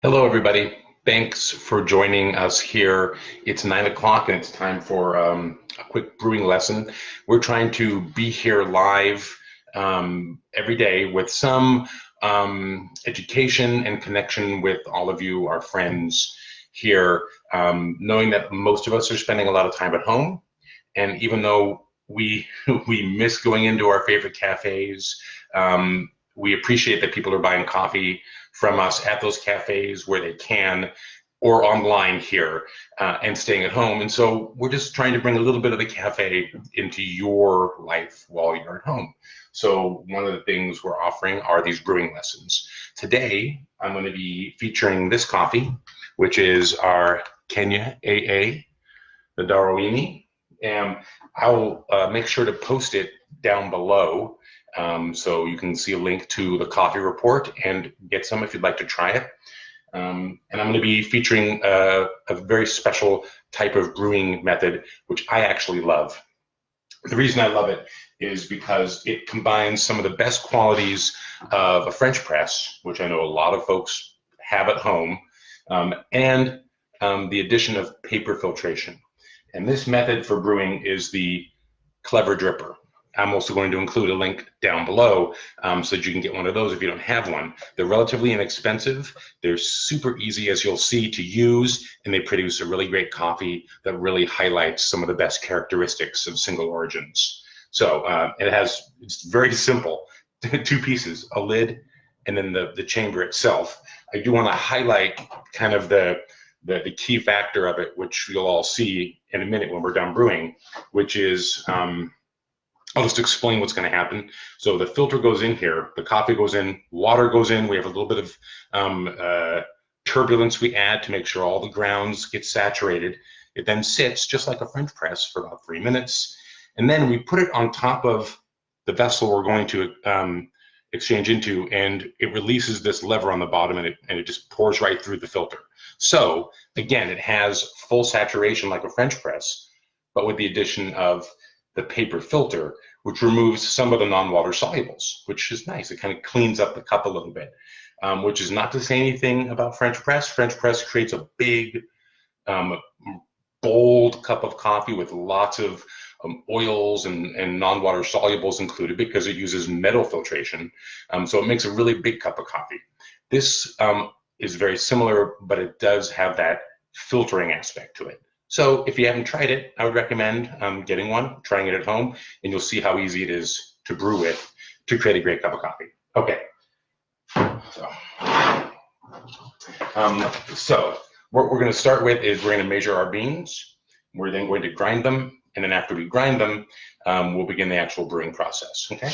Hello, everybody. Thanks for joining us here. It's 9 o'clock and it's time for a quick brewing lesson. We're trying to be here live every day with some education and connection with all of you, our friends here, knowing that most of us are spending a lot of time at home. And even though we we miss going into our favorite cafes, we appreciate that people are buying coffee from us at those cafes where they can, or online here, and staying at home. And so we're just trying to bring a little bit of the cafe into your life while you're at home. So one of the things we're offering are these brewing lessons. Today, I'm going to be featuring this coffee, which is our Kenya AA, the Darwini. And I'll make sure to post it down below, so you can see a link to the coffee report and get some if you'd like to try it. And I'm going to be featuring a very special type of brewing method, which I actually love. The reason I love it is because it combines some of the best qualities of a French press, which I know a lot of folks have at home, and the addition of paper filtration. And this method for brewing is the Clever Dripper. I'm also going to include a link down below, so that you can get one of those if you don't have one. They're relatively inexpensive. They're super easy, as you'll see, to use, and they produce a really great coffee that really highlights some of the best characteristics of single origins. So it's very simple. Two pieces, a lid, and then the chamber itself. I do want to highlight kind of the key factor of it, which you'll all see in a minute when we're done brewing, which is I'll just explain what's going to happen. So the filter goes in here, the coffee goes in, water goes in. We have a little bit of turbulence we add to make sure all the grounds get saturated. It then sits just like a French press for about 3 minutes. And then we put it on top of the vessel we're going to exchange into, and it releases this lever on the bottom, and it just pours right through the filter. So again, it has full saturation like a French press, but with the addition of the paper filter, which removes some of the non-water solubles, which is nice. It kind of cleans up the cup a little bit, which is not to say anything about French press. French press creates a big, bold cup of coffee with lots of oils and non-water solubles included because it uses metal filtration. So it makes a really big cup of coffee. This is very similar, but it does have that filtering aspect to it. So if you haven't tried it, I would recommend getting one, trying it at home, and you'll see how easy it is to brew with to create a great cup of coffee. Okay. So what we're going to start with is we're going to measure our beans. We're then going to grind them, and then after we grind them, we'll begin the actual brewing process. Okay.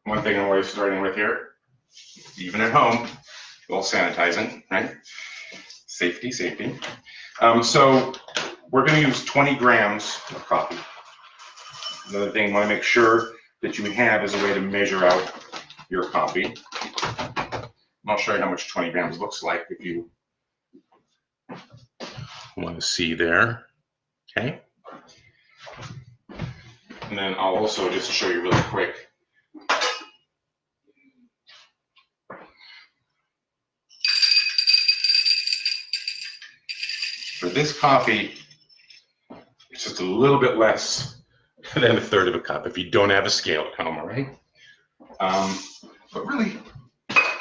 One thing I'm always starting with here, even at home, a little sanitizing, right? Safety, safety. So we're going to use 20 grams of coffee. Another thing you want to make sure that you have is a way to measure out your coffee. I'll show you how much 20 grams looks like if you want to see there. Okay. And then I'll also just show you really quick. For this coffee, it's just a little bit less than a third of a cup if you don't have a scale at home, all right? But really,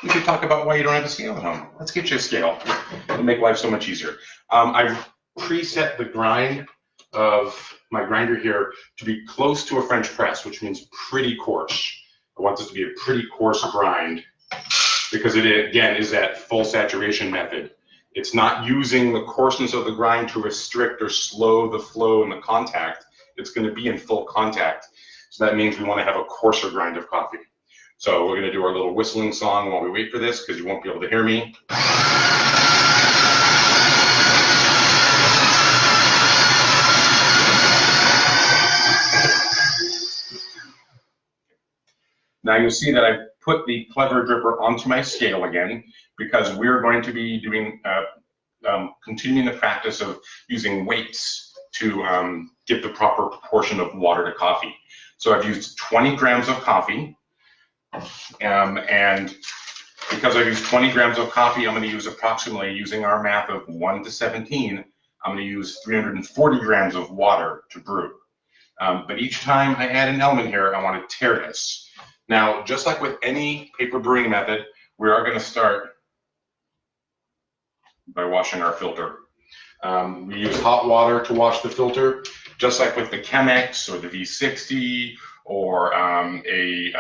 we could talk about why you don't have a scale at home. Let's get you a scale. It'll make life so much easier. I've preset the grind of my grinder here to be close to a French press, which means pretty coarse. I want this to be a pretty coarse grind because it, again, is that full saturation method. It's not using the coarseness of the grind to restrict or slow the flow and the contact. It's going to be in full contact. So that means we want to have a coarser grind of coffee. So we're going to do our little whistling song while we wait for this because you won't be able to hear me. Now you'll see that I put the Clever Dripper onto my scale again because we're going to be doing continuing the practice of using weights to get the proper proportion of water to coffee. So I've used 20 grams of coffee, and because I use 20 grams of coffee, I'm going to use approximately, using our math of 1 to 17, I'm going to use 340 grams of water to brew. But each time I add an element here, I want to tare this. Now, just like with any paper brewing method, we are going to start by washing our filter. We use hot water to wash the filter, just like with the Chemex or the V60 or a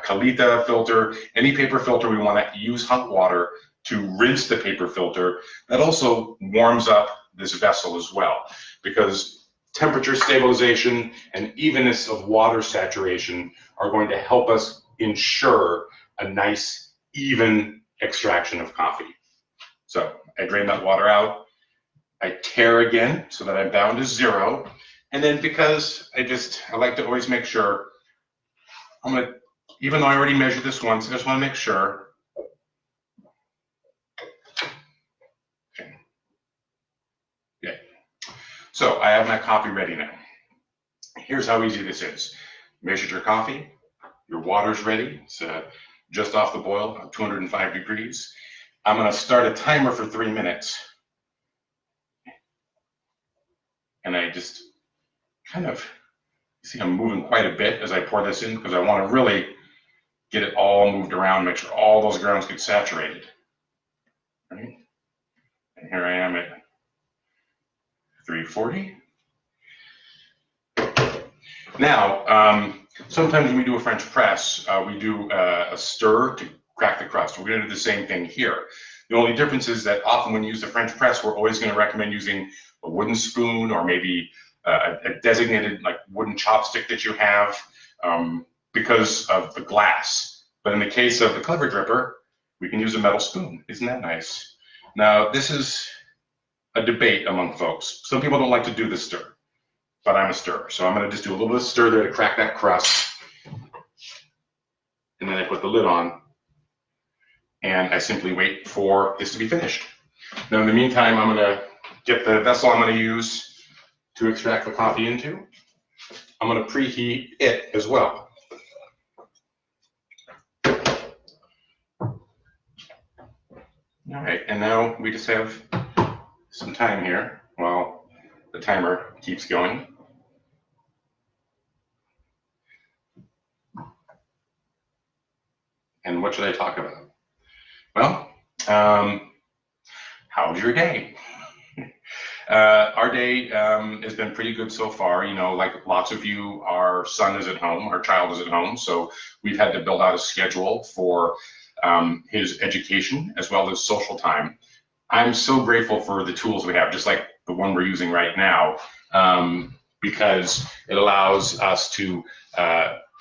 Kalita filter. Any paper filter, we want to use hot water to rinse the paper filter. That also warms up this vessel as well, because temperature stabilization and evenness of water saturation are going to help us ensure a nice, even extraction of coffee. So I drain that water out. I tare again so that I'm down to 0. And then because I like to always make sure, even though I already measured this once, I just want to make sure. Okay. So I have my coffee ready now. Here's how easy this is. Measured your coffee, your water's ready. It's just off the boil, 205 degrees. I'm going to start a timer for 3 minutes. And I just kind of, see I'm moving quite a bit as I pour this in, because I want to really get it all moved around, make sure all those grounds get saturated. Right? And here I am at 340. Now, sometimes when we do a French press, we do a stir to crack the crust. We're going to do the same thing here. The only difference is that often when you use the French press, we're always going to recommend using a wooden spoon or maybe a designated like wooden chopstick that you have, because of the glass. But in the case of the Clever Dripper, we can use a metal spoon. Isn't that nice? Now, this is a debate among folks. Some people don't like to do the stir, but I'm a stirrer. So I'm going to just do a little bit of stir there to crack that crust. And then I put the lid on, and I simply wait for this to be finished. Now, in the meantime, I'm going to get the vessel I'm going to use to extract the coffee into. I'm going to preheat it as well. All right, and now we just have some time here while the timer keeps going. And what should I talk about? Well, how's your day? Our day has been pretty good so far. You know, like lots of you, our son is at home, our child is at home, so we've had to build out a schedule for his education as well as social time. I'm so grateful for the tools we have, just like the one we're using right now, because it allows us to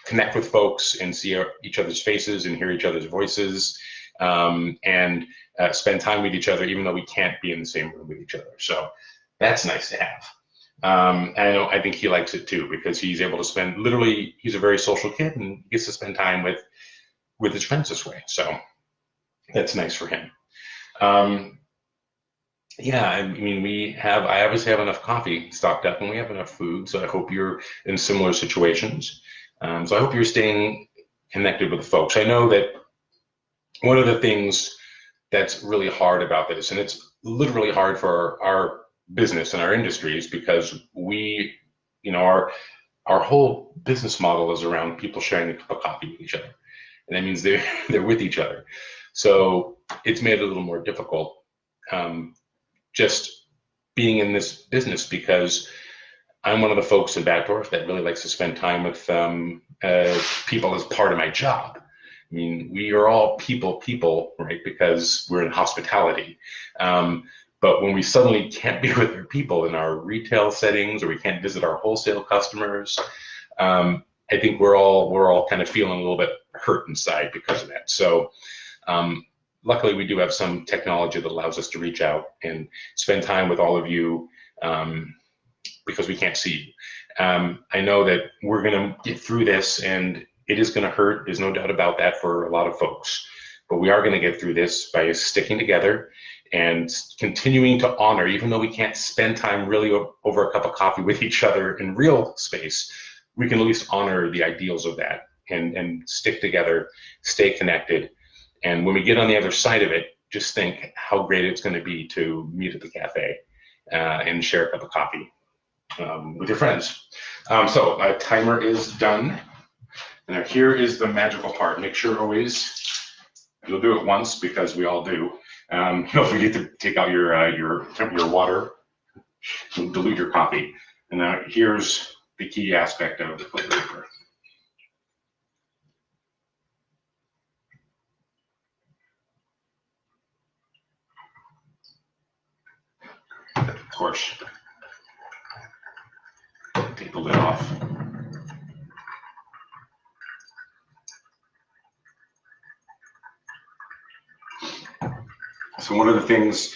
connect with folks and see each other's faces and hear each other's voices, and spend time with each other, even though we can't be in the same room with each other. So that's nice to have. And I think he likes it too, because he's able to spend, literally, he's a very social kid and gets to spend time with his friends this way. So that's nice for him. Yeah, I mean, I obviously have enough coffee stocked up and we have enough food. So I hope you're in similar situations. So I hope you're staying connected with the folks. I know that one of the things that's really hard about this, and it's literally hard for our business and our industries, because we, our whole business model is around people sharing a cup of coffee with each other. And that means they're with each other. So it's made it a little more difficult, just being in this business, because I'm one of the folks in Batdorf that really likes to spend time with people as part of my job. I mean, we are all people, right? Because we're in hospitality. But when we suddenly can't be with our people in our retail settings, or we can't visit our wholesale customers, I think we're all kind of feeling a little bit hurt inside because of that. So luckily, we do have some technology that allows us to reach out and spend time with all of you, because we can't see you. I know that we're going to get through this, and it is going to hurt. There's no doubt about that for a lot of folks. But we are going to get through this by sticking together and continuing to honor, even though we can't spend time really over a cup of coffee with each other in real space, we can at least honor the ideals of that and stick together, stay connected, And when we get on the other side of it, just think how great it's going to be to meet at the cafe and share a cup of coffee with your friends. So my timer is done. Now here is the magical part. Make sure always, you'll do it once because we all do. Don't forget to take out your water and dilute your coffee. And now here's the key aspect of the filter paper. Of course, take the lid off. So one of the things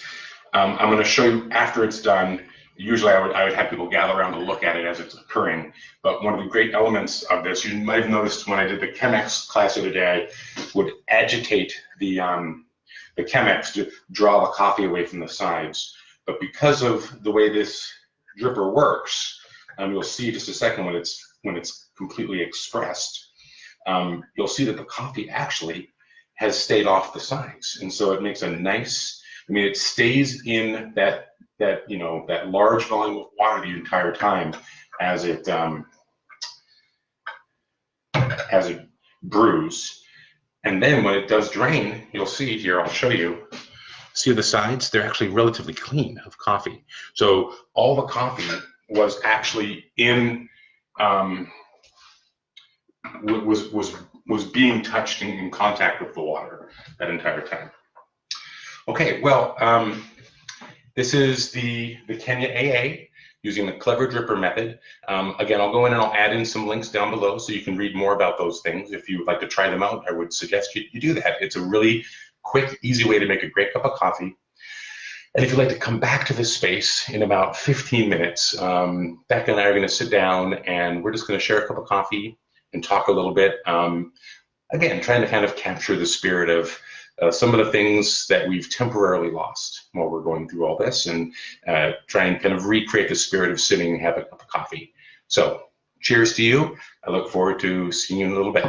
I'm going to show you after it's done, usually I would have people gather around to look at it as it's occurring, but one of the great elements of this, you might have noticed when I did the Chemex class the other day, I would agitate the Chemex to draw the coffee away from the sides. But because of the way this dripper works, you'll see just a second when it's completely expressed, you'll see that the coffee actually has stayed off the sides, and so it makes a nice. I mean, it stays in that large volume of water the entire time as it brews, and then when it does drain, you'll see here. I'll show you. See the sides? They're actually relatively clean of coffee. So all the coffee was actually in was being touched in contact with the water that entire time. Okay, well, this is the Kenya AA using the clever dripper method. Again, I'll go in and I'll add in some links down below so you can read more about those things. If you would like to try them out, I would suggest you do that. It's a really quick, easy way to make a great cup of coffee. And if you'd like to come back to this space in about 15 minutes, Becca and I are going to sit down and we're just going to share a cup of coffee and talk a little bit. Again, trying to kind of capture the spirit of some of the things that we've temporarily lost while we're going through all this, and try and kind of recreate the spirit of sitting and having a cup of coffee. So cheers to you. I look forward to seeing you in a little bit.